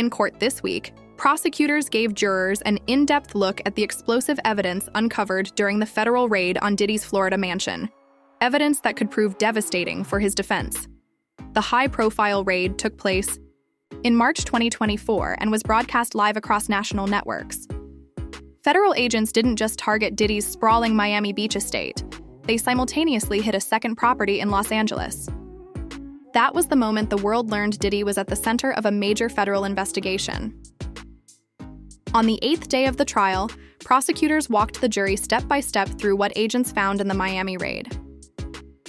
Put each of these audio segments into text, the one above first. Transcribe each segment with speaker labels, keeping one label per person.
Speaker 1: In court this week, prosecutors gave jurors an in-depth look at the explosive evidence uncovered during the federal raid on Diddy's Florida mansion, evidence that could prove devastating for his defense. The high-profile raid took place in March 2024 and was broadcast live across national networks. Federal agents didn't just target Diddy's sprawling Miami Beach estate. They simultaneously hit a second property in Los Angeles. That was the moment the world learned Diddy was at the center of a major federal investigation. On the 8th day of the trial, prosecutors walked the jury step by step through what agents found in the Miami raid.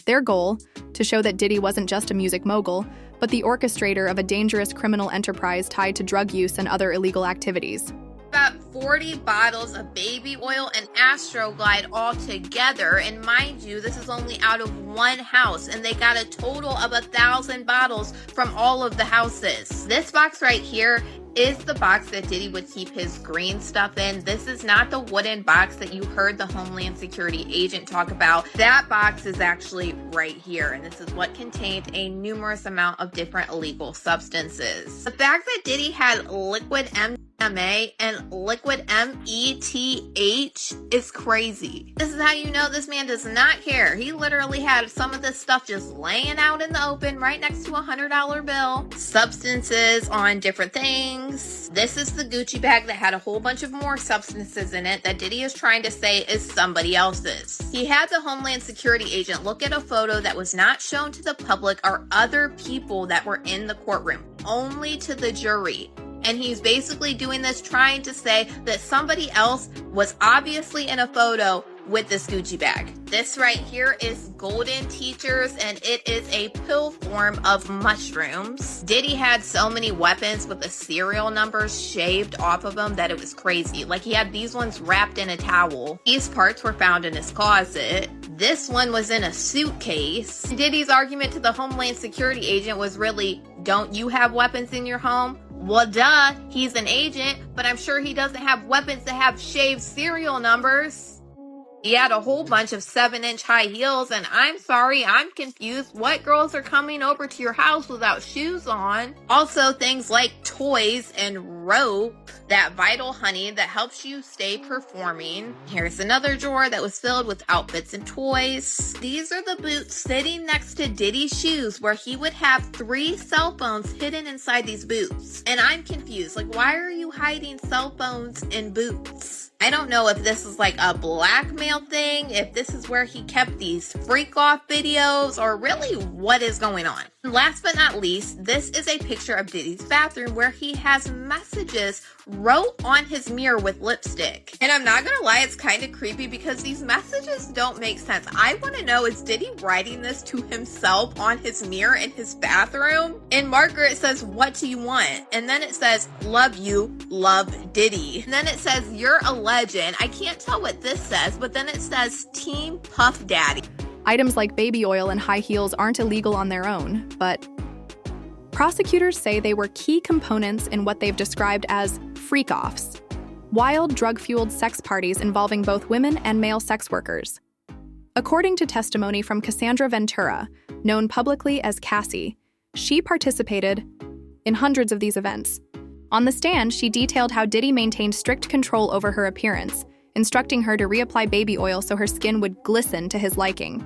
Speaker 1: Their goal, to show that Diddy wasn't just a music mogul, but the orchestrator of a dangerous criminal enterprise tied to drug use and other illegal activities.
Speaker 2: About 40 bottles of baby oil and Astroglide all together, and mind you, this is only out of one house, and they got a total of 1,000 bottles from all of the houses. This box right here is the box that Diddy would keep his green stuff in. This is not the wooden box that you heard the Homeland Security agent talk about. That box is actually right here, and this is what contained a numerous amount of different illegal substances. The fact that Diddy had liquid MDMA and liquid METH is crazy. This is how you know this man does not care. He literally had some of this stuff just laying out in the open right next to a $100 bill. Substances on different things. This is the Gucci bag that had a whole bunch of more substances in it that Diddy is trying to say is somebody else's. He had the Homeland Security agent look at a photo that was not shown to the public or other people that were in the courtroom, only to the jury. And he's basically doing this trying to say that somebody else was obviously in a photo with this Gucci bag. This right here is Golden Teachers, and it is a pill form of mushrooms. Diddy had so many weapons with the serial numbers shaved off of them that it was crazy. Like, he had these ones wrapped in a towel. These parts were found in his closet. This one was in a suitcase. Diddy's argument to the Homeland Security agent was really, don't you have weapons in your home? Well, duh, he's an agent, but I'm sure he doesn't have weapons that have shaved serial numbers. He had a whole bunch of 7-inch high heels, and I'm sorry, I'm confused. What girls are coming over to your house without shoes on? Also, things like toys and rope, that vital honey that helps you stay performing. Here's another drawer that was filled with outfits and toys. These are the boots sitting next to Diddy's shoes, where he would have 3 cell phones hidden inside these boots. And I'm confused, like, why are you hiding cell phones in boots? I don't know if this is like a blackmail thing, if this is where he kept these freak off videos, or really what is going on. Last but not least, this is a picture of Diddy's bathroom where he has messages wrote on his mirror with lipstick. And I'm not gonna lie, it's kind of creepy because these messages don't make sense. I want to know, is Diddy writing this to himself on his mirror in his bathroom? In marker it says, what do you want? And then it says, love you, love Diddy. And then it says, you're a legend. I can't tell what this says, but then it says Team Puff Daddy.
Speaker 1: Items like baby oil and high heels aren't illegal on their own, but prosecutors say they were key components in what they've described as freak-offs, wild drug-fueled sex parties involving both women and male sex workers. According to testimony from Cassandra Ventura, known publicly as Cassie, she participated in hundreds of these events. On the stand, she detailed how Diddy maintained strict control over her appearance, instructing her to reapply baby oil so her skin would glisten to his liking.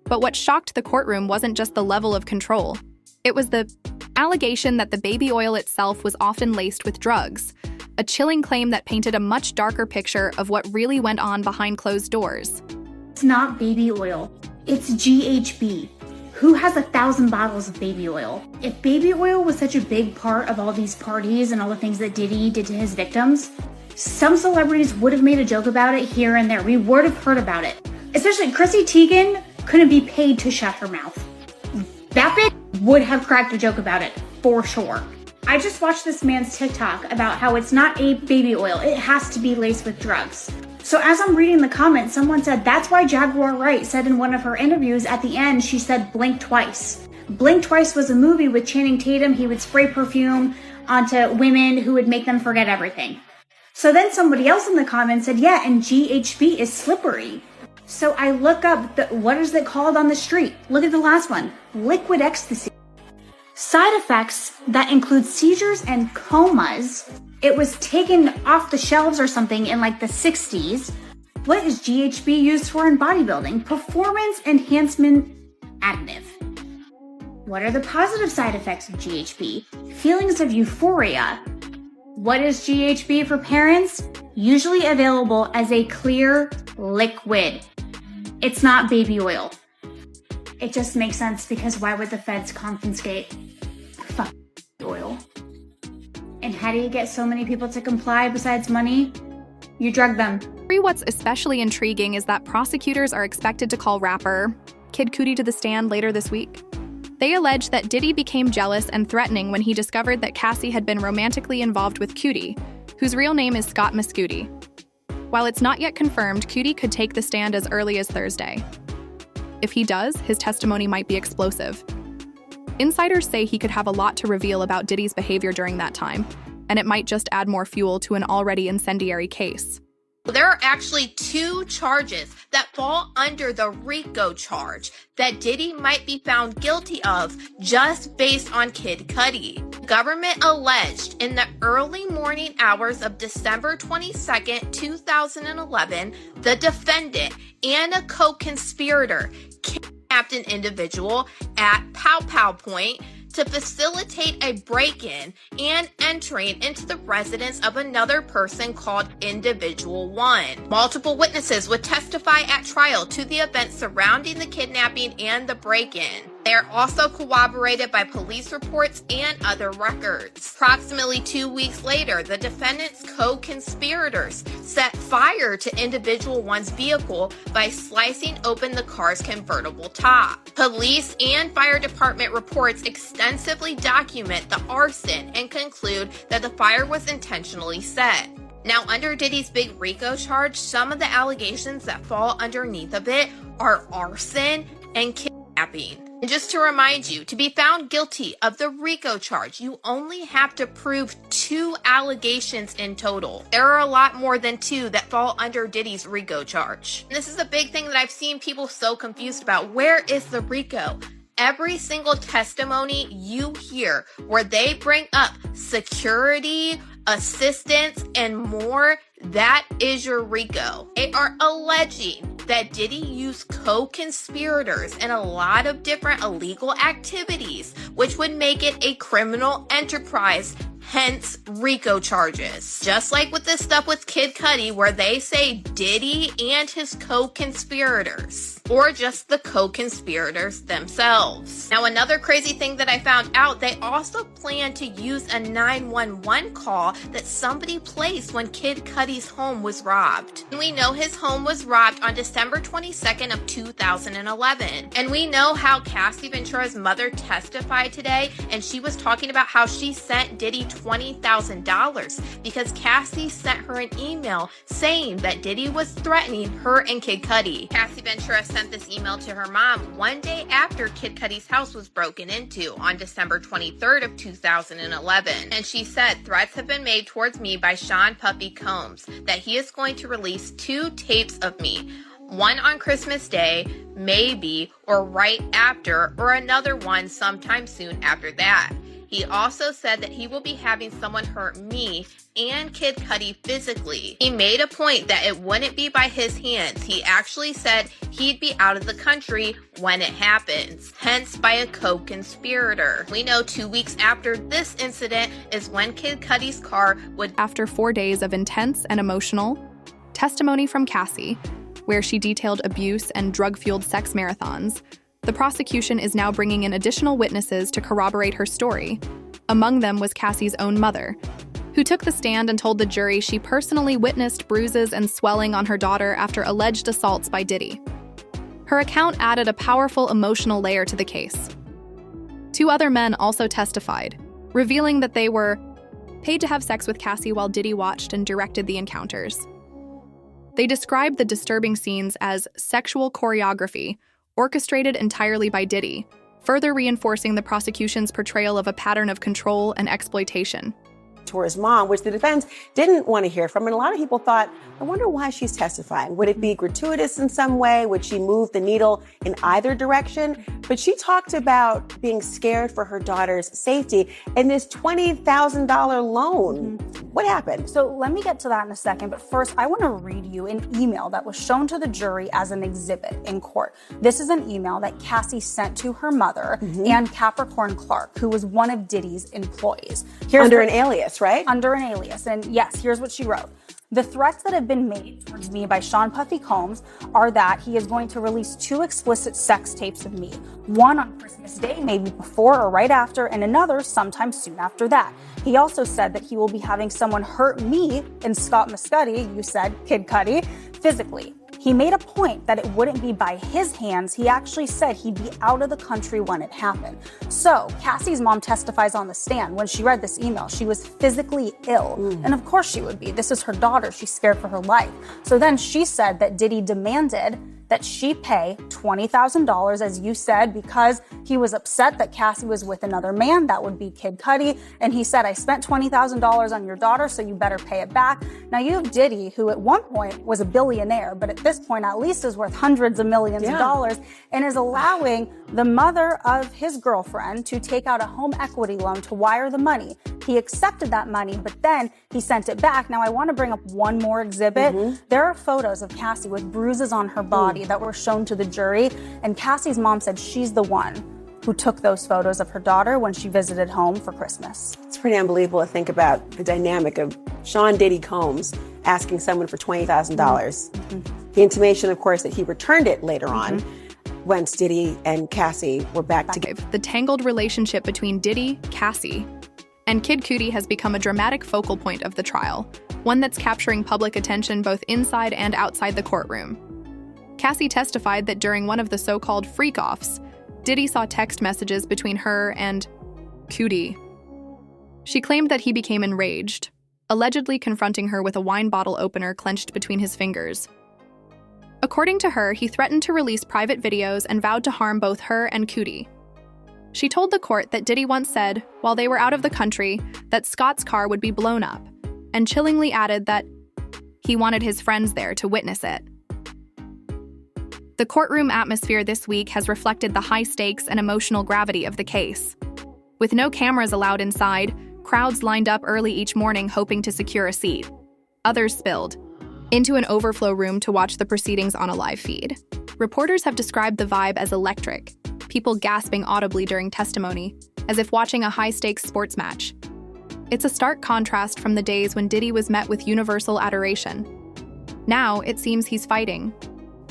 Speaker 1: But what shocked the courtroom wasn't just the level of control. It was the allegation that the baby oil itself was often laced with drugs, a chilling claim that painted a much darker picture of what really went on behind closed doors.
Speaker 3: It's not baby oil, it's GHB. Who has 1,000 bottles of baby oil? If baby oil was such a big part of all these parties and all the things that Diddy did to his victims, some celebrities would have made a joke about it here and there. We would have heard about it. Especially Chrissy Teigen couldn't be paid to shut her mouth. That bitch would have cracked a joke about it, for sure. I just watched this man's TikTok about how it's not a baby oil, it has to be laced with drugs. So as I'm reading the comments, someone said that's why Jaguar Wright said in one of her interviews at the end, she said blink twice. Blink Twice was a movie with Channing Tatum. He would spray perfume onto women who would make them forget everything. So then somebody else in the comments said, yeah, and GHB is slippery. So I look up, what is it called on the street? Look at the last one, liquid ecstasy. Side effects that include seizures and comas. It was taken off the shelves or something in like the 60s. What is GHB used for in bodybuilding? Performance enhancement additive. What are the positive side effects of GHB? Feelings of euphoria. What is GHB for parents? Usually available as a clear liquid. It's not baby oil. It just makes sense because why would the feds confiscate oil? And how do you get so many people to comply besides money? You drug them.
Speaker 1: What's especially intriguing is that prosecutors are expected to call rapper Kid Cudi to the stand later this week. They allege that Diddy became jealous and threatening when he discovered that Cassie had been romantically involved with Cudi, whose real name is Scott Mescudi. While it's not yet confirmed, Cudi could take the stand as early as Thursday. If he does, his testimony might be explosive. Insiders say he could have a lot to reveal about Diddy's behavior during that time, and it might just add more fuel to an already incendiary case.
Speaker 2: There are actually 2 charges that fall under the RICO charge that Diddy might be found guilty of just based on Kid Cudi. Government alleged in the early morning hours of December 22nd, 2011, the defendant and a co-conspirator kidnapped an individual at Pow Pow Point to facilitate a break-in and entering into the residence of another person called Individual 1. Multiple witnesses would testify at trial to the events surrounding the kidnapping and the break-in. They are also corroborated by police reports and other records. Approximately 2 weeks later, the defendant's co-conspirators set fire to Individual 1's vehicle by slicing open the car's convertible top. Police and fire department reports extensively document the arson and conclude that the fire was intentionally set. Now, under Diddy's big RICO charge, some of the allegations that fall underneath of it are arson and kidnapping. And just to remind you, to be found guilty of the RICO charge, you only have to prove 2 allegations in total. There are a lot more than 2 that fall under Diddy's RICO charge. And this is a big thing that I've seen people so confused about. Where is the RICO? Every single testimony you hear where they bring up security, assistance, and more, that is your RICO. They are alleging that Diddy used co-conspirators in a lot of different illegal activities, which would make it a criminal enterprise, hence RICO charges. Just like with this stuff with Kid Cudi, where they say Diddy and his co-conspirators, or just the co-conspirators themselves. Now, another crazy thing that I found out, they also plan to use a 911 call that somebody placed when Kid Cudi's home was robbed. And we know his home was robbed on December 22nd of 2011. And we know how Cassie Ventura's mother testified today, and she was talking about how she sent Diddy $20,000 because Cassie sent her an email saying that Diddy was threatening her and Kid Cudi. Cassie Ventura sent this email to her mom one day after Kid Cudi's house was broken into on December 23rd of 2011. And she said, "Threats have been made towards me by Sean Puffy Combs that he is going to release 2 tapes of me. One on Christmas Day, maybe, or right after, or another one sometime soon after that. He also said that he will be having someone hurt me and Kid Cudi physically. He made a point that it wouldn't be by his hands. He actually said he'd be out of the country when it happens, hence by a co-conspirator." We know 2 weeks after this incident is when Kid Cudi's car would...
Speaker 1: After 4 days of intense and emotional testimony from Cassie, where she detailed abuse and drug-fueled sex marathons, the prosecution is now bringing in additional witnesses to corroborate her story. Among them was Cassie's own mother, who took the stand and told the jury she personally witnessed bruises and swelling on her daughter after alleged assaults by Diddy. Her account added a powerful emotional layer to the case. 2 other men also testified, revealing that they were paid to have sex with Cassie while Diddy watched and directed the encounters. They described the disturbing scenes as sexual choreography, orchestrated entirely by Diddy, further reinforcing the prosecution's portrayal of a pattern of control and exploitation.
Speaker 4: Ventura's mom, which the defense didn't want to hear from. And a lot of people thought, I wonder why she's testifying. Would it be gratuitous in some way? Would she move the needle in either direction? But she talked about being scared for her daughter's safety and this $20,000 loan. What happened?
Speaker 5: So let me get to that in a second, but first I want to read you an email that was shown to the jury as an exhibit in court. This is an email that Cassie sent to her mother and Capricorn Clark, who was one of Diddy's employees.
Speaker 4: Under an alias, right?
Speaker 5: Under an alias. And yes, here's what she wrote. The threats that have been made towards me by Sean Puffy Combs are that he is going to release 2 explicit sex tapes of me. One on Christmas Day, maybe before or right after, and another sometime soon after that. He also said that he will be having someone hurt me and Scott Muscuddy, you said, Kid Cudi, physically. He made a point that it wouldn't be by his hands. He actually said he'd be out of the country when it happened. So Cassie's mom testifies on the stand. When she read this email, she was physically ill. And of course she would be. This is her daughter. She's scared for her life. So then she said that Diddy demanded that she pay $20,000, as you said, because he was upset that Cassie was with another man. That would be Kid Cudi. And he said, I spent $20,000 on your daughter, so you better pay it back. Now you have Diddy, who at one point was a billionaire, but at this point at least is worth hundreds of millions of dollars, and is allowing the mother of his girlfriend to take out a home equity loan to wire the money. He accepted that money, but then he sent it back. Now I want to bring up one more exhibit. There are photos of Cassie with bruises on her body that were shown to the jury, and Cassie's mom said she's the one who took those photos of her daughter when she visited home for Christmas.
Speaker 4: It's pretty unbelievable to think about the dynamic of Sean Diddy Combs asking someone for $20,000. The intimation, of course, that he returned it later on once Diddy and Cassie were back together.
Speaker 1: The tangled relationship between Diddy, Cassie, and Kid Cudi has become a dramatic focal point of the trial, one that's capturing public attention both inside and outside the courtroom. Cassie testified that during one of the so-called freak-offs, Diddy saw text messages between her and Cudi. She claimed that he became enraged, allegedly confronting her with a wine bottle opener clenched between his fingers. According to her, he threatened to release private videos and vowed to harm both her and Cudi. She told the court that Diddy once said, while they were out of the country, that Scott's car would be blown up, and chillingly added that he wanted his friends there to witness it. The courtroom atmosphere this week has reflected the high stakes and emotional gravity of the case. With no cameras allowed inside, crowds lined up early each morning hoping to secure a seat. Others spilled into an overflow room to watch the proceedings on a live feed. Reporters have described the vibe as electric, people gasping audibly during testimony, as if watching a high-stakes sports match. It's a stark contrast from the days when Diddy was met with universal adoration. Now, it seems he's fighting,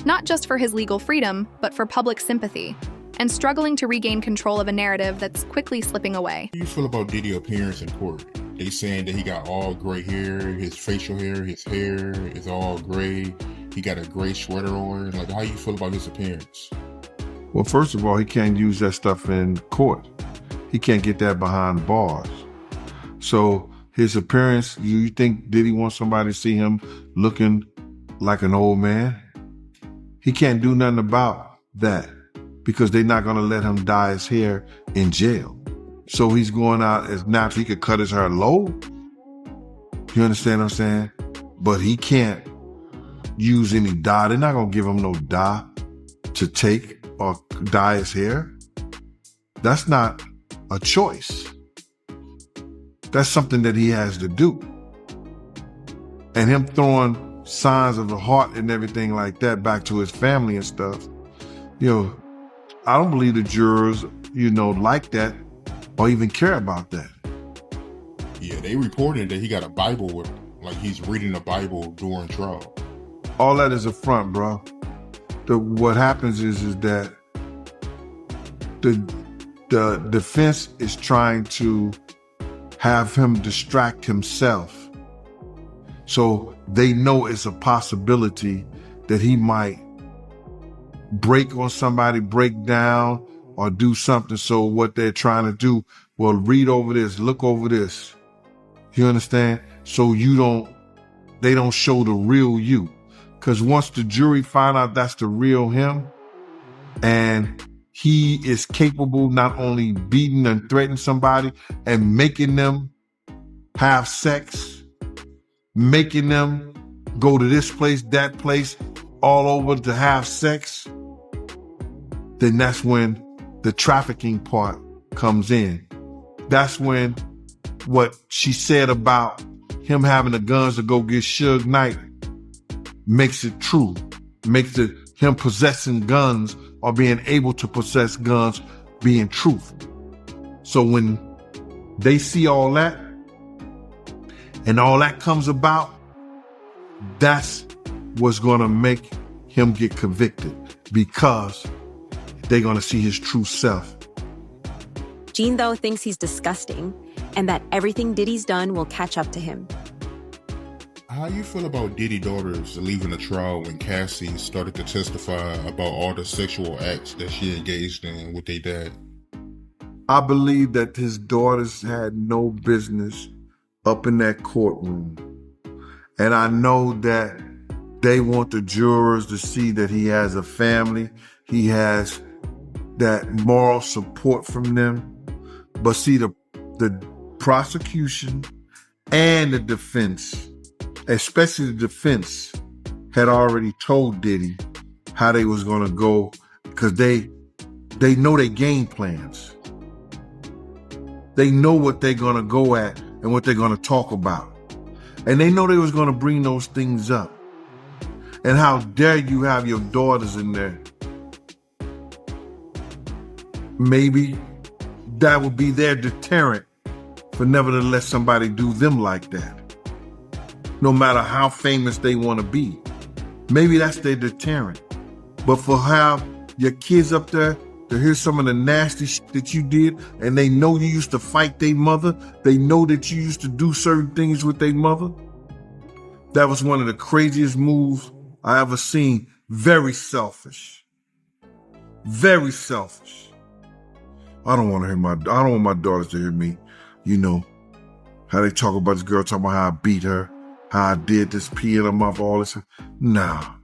Speaker 1: not just for his legal freedom, but for public sympathy, and struggling to regain control of a narrative that's quickly slipping away.
Speaker 6: How do you feel about Diddy's appearance in court? They saying that he got all gray hair, his facial hair, his hair is all gray. He got a gray sweater on. Like, how you feel about his appearance?
Speaker 7: Well, first of all, he can't use that stuff in court. He can't get that behind bars. So his appearance, you think Diddy wants somebody to see him looking like an old man? He can't do nothing about that because they're not going to let him dye his hair in jail. So he's going out as natural. He could cut his hair low. You understand what I'm saying? But he can't use any dye. They're not going to give him no dye to take or dye his hair. That's not a choice. That's something that he has to do. And him throwing signs of the heart and everything like that back to his family and stuff, I don't believe the jurors, like that or even care about that.
Speaker 6: Yeah, they reported that he got a Bible with him, like he's reading the Bible during trial.
Speaker 7: All that is a front, bro. What happens is that the defense is trying to have him distract himself. So they know it's a possibility that he might break on somebody, break down, or do something. So what they're trying to do, well, read over this, look over this. You understand? So they don't show the real you. Because once the jury find out that's the real him, and he is capable not only beating and threatening somebody and making them have sex, making them go to this place, that place, all over to have sex, then that's when the trafficking part comes in. That's when what she said about him having the guns to go get Suge Knight makes it true, makes it him possessing guns or being able to possess guns being truth. So when they see all that and all that comes about, that's what's going to make him get convicted, because they're going to see his true self.
Speaker 8: Gene, though, thinks he's disgusting and that everything Diddy's done will catch up to him.
Speaker 6: How you feel about Diddy daughters leaving the trial when Cassie started to testify about all the sexual acts that she engaged in with their dad?
Speaker 7: I believe that his daughters had no business up in that courtroom. And I know that they want the jurors to see that he has a family, he has that moral support from them. But see, the prosecution and the defense, especially the defense, had already told Diddy how they was gonna go, because they know their game plans. They know what they're gonna go at and what they're gonna talk about. And they know they was gonna bring those things up. And how dare you have your daughters in there? Maybe that would be their deterrent for never to let somebody do them like that. No matter how famous they want to be. Maybe that's their deterrent. But for have your kids up there to hear some of the nasty shit that you did, and they know you used to fight their mother, they know that you used to do certain things with their mother. That was one of the craziest moves I ever seen. Very selfish. Very selfish. I don't want my daughters to hear me, how they talk about this girl, talking about how I beat her, how I did this, pee in her mouth, all this. Nah.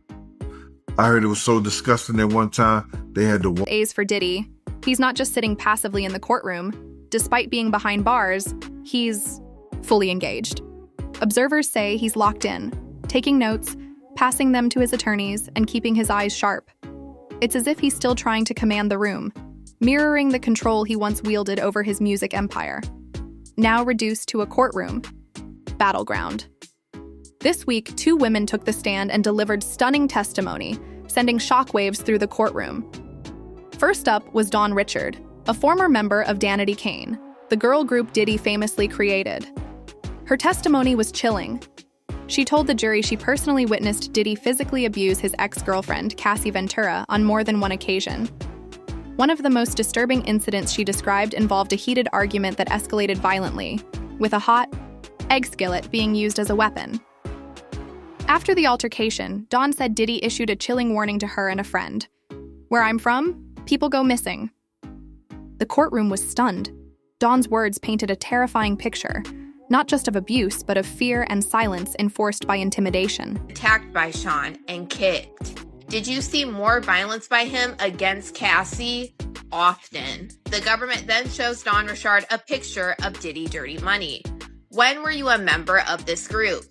Speaker 7: I heard it was so disgusting that one time they had to...
Speaker 1: A's for Diddy. He's not just sitting passively in the courtroom. Despite being behind bars, he's fully engaged. Observers say he's locked in, taking notes, passing them to his attorneys, and keeping his eyes sharp. It's as if he's still trying to command the room, mirroring the control he once wielded over his music empire. Now reduced to a courtroom. Battleground. This week, 2 women took the stand and delivered stunning testimony, sending shockwaves through the courtroom. First up was Dawn Richard, a former member of Danity Kane, the girl group Diddy famously created. Her testimony was chilling. She told the jury she personally witnessed Diddy physically abuse his ex-girlfriend, Cassie Ventura, on more than one occasion. One of the most disturbing incidents she described involved a heated argument that escalated violently, with a hot egg skillet being used as a weapon. After the altercation, Dawn said Diddy issued a chilling warning to her and a friend. "Where I'm from, people go missing." The courtroom was stunned. Dawn's words painted a terrifying picture, not just of abuse, but of fear and silence enforced by intimidation.
Speaker 2: Attacked by Sean and kicked. Did you see more violence by him against Cassie? Often. The government then shows Dawn Richard a picture of Diddy Dirty Money. When were you a member of this group?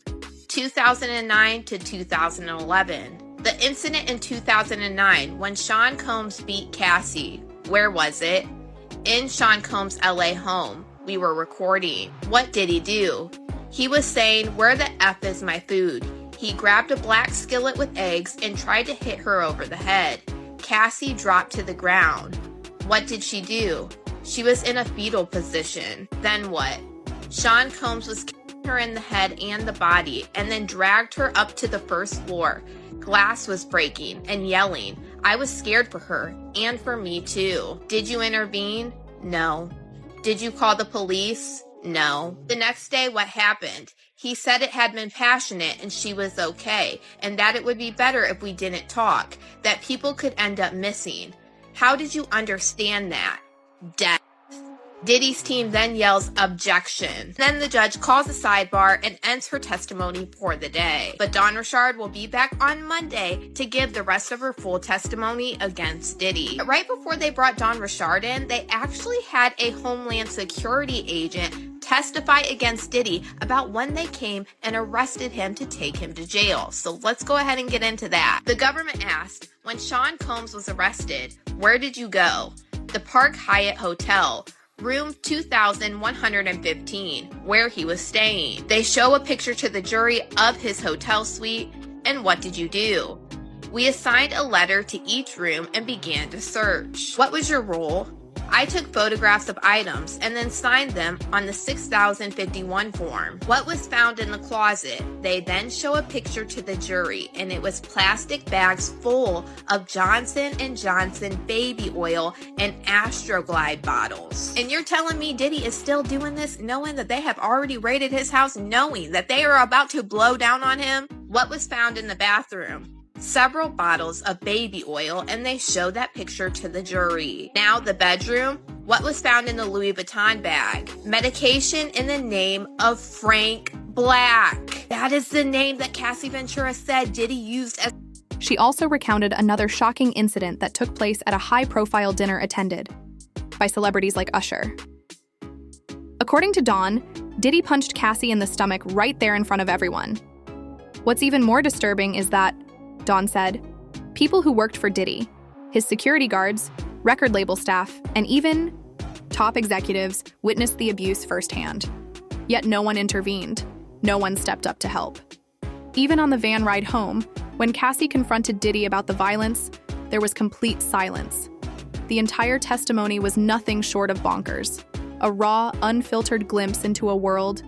Speaker 2: 2009 to 2011. The incident in 2009 when Sean Combs beat Cassie. Where was it? In Sean Combs' LA home. We were recording. What did he do? He was saying, "Where the F is my food?" He grabbed a black skillet with eggs and tried to hit her over the head. Cassie dropped to the ground. What did she do? She was in a fetal position. Then what? Sean Combs was kicking her in the head and the body and then dragged her up to the first floor. Glass was breaking and yelling. I was scared for her and for me too. Did you intervene? No. Did you call the police? No. The next day, what happened? He said it had been passionate and she was okay, and that it would be better if we didn't talk, that people could end up missing. How did you understand that? Death. Diddy's team then yells objection. Then the judge calls a sidebar and ends her testimony for the day. But Dawn Richard will be back on Monday to give the rest of her full testimony against Diddy. But right before they brought Dawn Richard in, they actually had a Homeland Security agent testify against Diddy about when they came and arrested him to take him to jail. So let's go ahead and get into that. The government asked, when Sean Combs was arrested, where did you go? The Park Hyatt Hotel, room 2115, where he was staying. They show a picture to the jury of his hotel suite, and what did you do? We assigned a letter to each room and began to search. What was your role? I took photographs of items and then signed them on the 6051 form. What was found in the closet? They then show a picture to the jury, and it was plastic bags full of Johnson & Johnson baby oil and Astroglide bottles. And you're telling me Diddy is still doing this knowing that they have already raided his house, knowing that they are about to blow down on him? What was found in the bathroom? Several bottles of baby oil, and they show that picture to the jury. Now the bedroom. What was found in the Louis Vuitton bag? Medication in the name of Frank Black. That is the name that Cassie Ventura said Diddy used as...
Speaker 1: She also recounted another shocking incident that took place at a high-profile dinner attended by celebrities like Usher. According to Dawn, Diddy punched Cassie in the stomach right there in front of everyone. What's even more disturbing is that, Dawn said, people who worked for Diddy, his security guards, record label staff, and even top executives witnessed the abuse firsthand. Yet no one intervened. No one stepped up to help. Even on the van ride home, when Cassie confronted Diddy about the violence, there was complete silence. The entire testimony was nothing short of bonkers, a raw, unfiltered glimpse into a world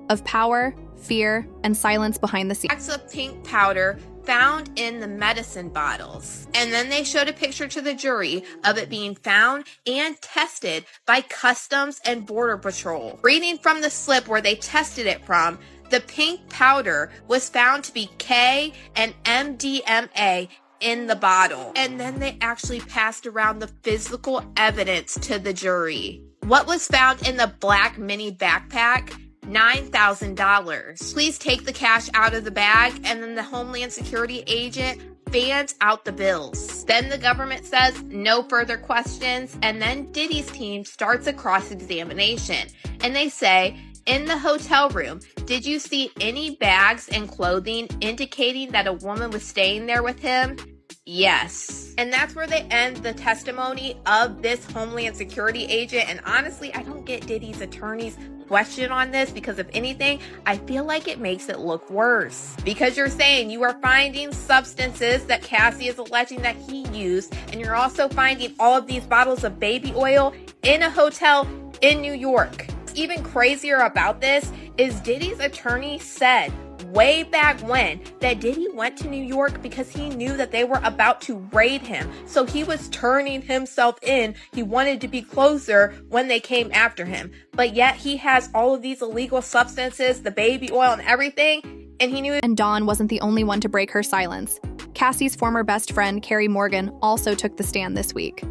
Speaker 1: of power, fear, and silence behind the scenes.
Speaker 2: Packs of pink powder found in the medicine bottles. And then they showed a picture to the jury of it being found and tested by Customs and Border Patrol. Reading from the slip where they tested it from, the pink powder was found to be K and MDMA in the bottle. And then they actually passed around the physical evidence to the jury. What was found in the black mini backpack? $9,000. Please take the cash out of the bag, and then the Homeland Security agent fans out the bills. Then the government says no further questions, and then Diddy's team starts a cross-examination. And they say, in the hotel room, did you see any bags and clothing indicating that a woman was staying there with him? Yes. And that's where they end the testimony of this Homeland Security agent. And honestly, I don't get Diddy's attorney's question on this, because if anything, I feel like it makes it look worse. Because you're saying you are finding substances that Cassie is alleging that he used, and you're also finding all of these bottles of baby oil in a hotel in New York. What's even crazier about this is Diddy's attorney said way back when that Diddy went to New York because he knew that they were about to raid him. So he was turning himself in. He wanted to be closer when they came after him. But yet he has all of these illegal substances, the baby oil and everything, and he knew.
Speaker 1: And Dawn wasn't the only one to break her silence. Cassie's former best friend, Carrie Morgan, also took the stand this week.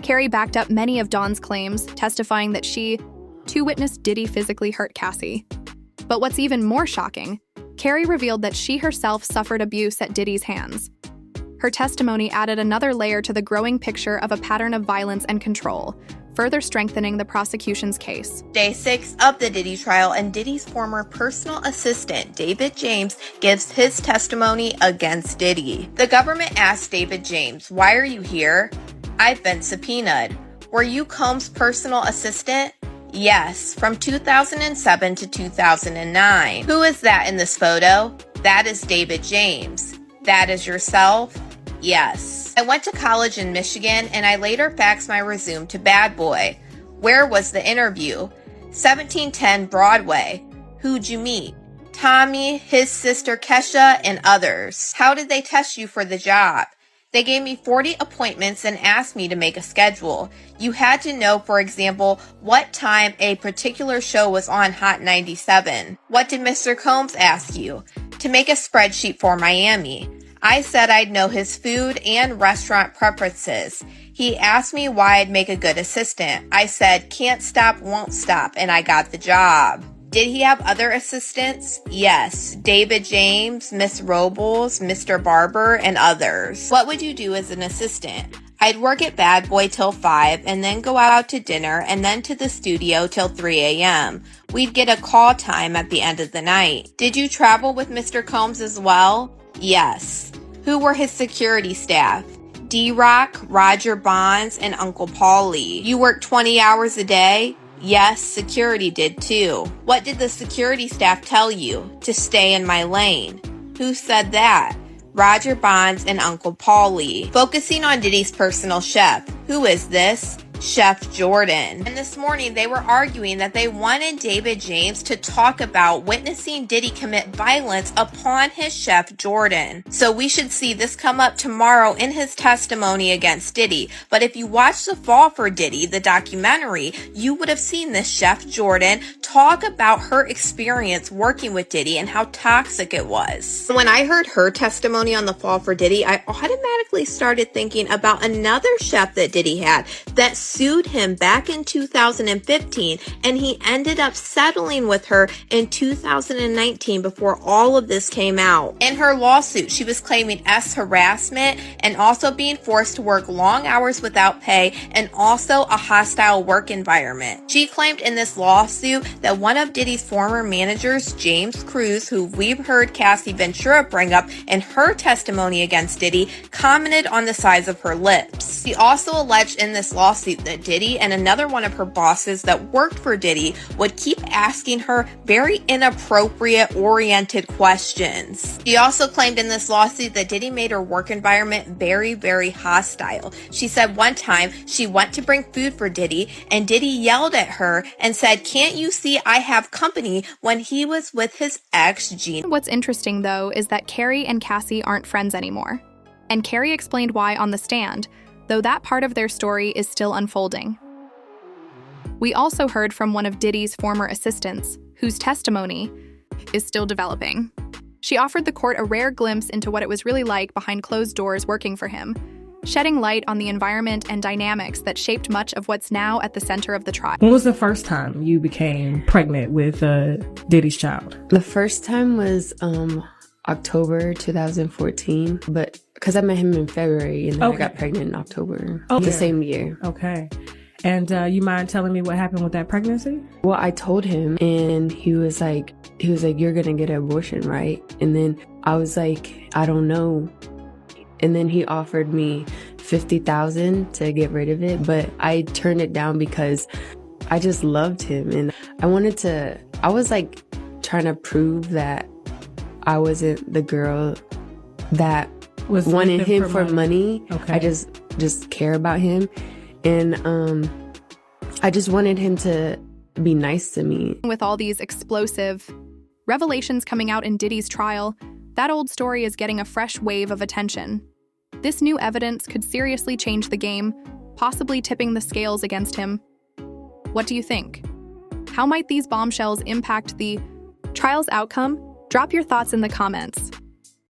Speaker 1: Carrie backed up many of Dawn's claims, testifying that she, too, witnessed Diddy physically hurt Cassie. But what's even more shocking, Carrie revealed that she herself suffered abuse at Diddy's hands. Her testimony added another layer to the growing picture of a pattern of violence and control, further strengthening the prosecution's case.
Speaker 2: Day 6 of the Diddy trial, and Diddy's former personal assistant, David James, gives his testimony against Diddy. The government asked David James, "Why are you here?" "I've been subpoenaed." "Were you Combs' personal assistant?" "Yes, from 2007 to 2009. "Who is that in this photo?" "That is David James." "That is yourself?" "Yes. I went to college in Michigan, and I later faxed my resume to Bad Boy." "Where was the interview?" 1710 Broadway. "Who'd you meet?" "Tommy, his sister Kesha, and others." "How did they test you for the job?" "They gave me 40 appointments and asked me to make a schedule. You had to know, for example, what time a particular show was on Hot 97. "What did Mr. Combs ask you?" "To make a spreadsheet for Miami." I said I'd know his food and restaurant preferences. He asked me why I'd make a good assistant. I said, can't stop, won't stop, and I got the job. Did he have other assistants? Yes. David James, Miss Robles, Mr. Barber, and others. What would you do as an assistant? I'd work at Bad Boy till 5 and then go out to dinner and then to the studio till 3 a.m. We'd get a call time at the end of the night. Did you travel with Mr. Combs as well? Yes. Who were his security staff? D-Rock, Roger Bonds, and Uncle Paulie. You worked 20 hours a day? Yes, security did too. What did the security staff tell you? To stay in my lane. Who said that? Roger Bonds and Uncle Paulie. Focusing on Diddy's personal chef. Who is this? Chef Jordan. And this morning they were arguing that they wanted David James to talk about witnessing Diddy commit violence upon his chef Jordan. So we should see this come up tomorrow in his testimony against Diddy. But if you watch The Fall for Diddy, the documentary, you would have seen this chef Jordan talk about her experience working with Diddy and how toxic it was. When I heard her testimony on The Fall for Diddy, I automatically started thinking about another chef that Diddy had that sued him back in 2015, and he ended up settling with her in 2019 before all of this came out. In her lawsuit, she was claiming harassment and also being forced to work long hours without pay and also a hostile work environment. She claimed in this lawsuit that one of Diddy's former managers, James Cruz, who we've heard Cassie Ventura bring up in her testimony against Diddy, commented on the size of her lips. She also alleged in this lawsuit that Diddy and another one of her bosses that worked for Diddy would keep asking her very inappropriate oriented questions. She also claimed in this lawsuit that Diddy made her work environment very, very hostile. She said one time she went to bring food for Diddy and Diddy yelled at her and said, "Can't you see I have company?" when he was with his ex, Gina.
Speaker 1: What's interesting, though, is that Carrie and Cassie aren't friends anymore. And Carrie explained why on the stand, though that part of their story is still unfolding. We also heard from one of Diddy's former assistants, whose testimony is still developing. She offered the court a rare glimpse into what it was really like behind closed doors working for him, shedding light on the environment and dynamics that shaped much of what's now at the center of the trial.
Speaker 9: When was the first time you became pregnant with Diddy's child?
Speaker 10: The first time was October 2014, but because I met him in February and then I got pregnant in October the same year.
Speaker 9: Okay. And you mind telling me what happened with that pregnancy?
Speaker 10: Well, I told him and he was like, "You're going to get an abortion, right?" And then I was like, "I don't know." And then he offered me $50,000 to get rid of it, but I turned it down because I just loved him and I was like trying to prove that I wasn't the girl that was wanted him for money. Okay. I just care about him. And I just wanted him to be nice to me.
Speaker 1: With all these explosive revelations coming out in Diddy's trial, that old story is getting a fresh wave of attention. This new evidence could seriously change the game, possibly tipping the scales against him. What do you think? How might these bombshells impact the trial's outcome? Drop your thoughts in the comments.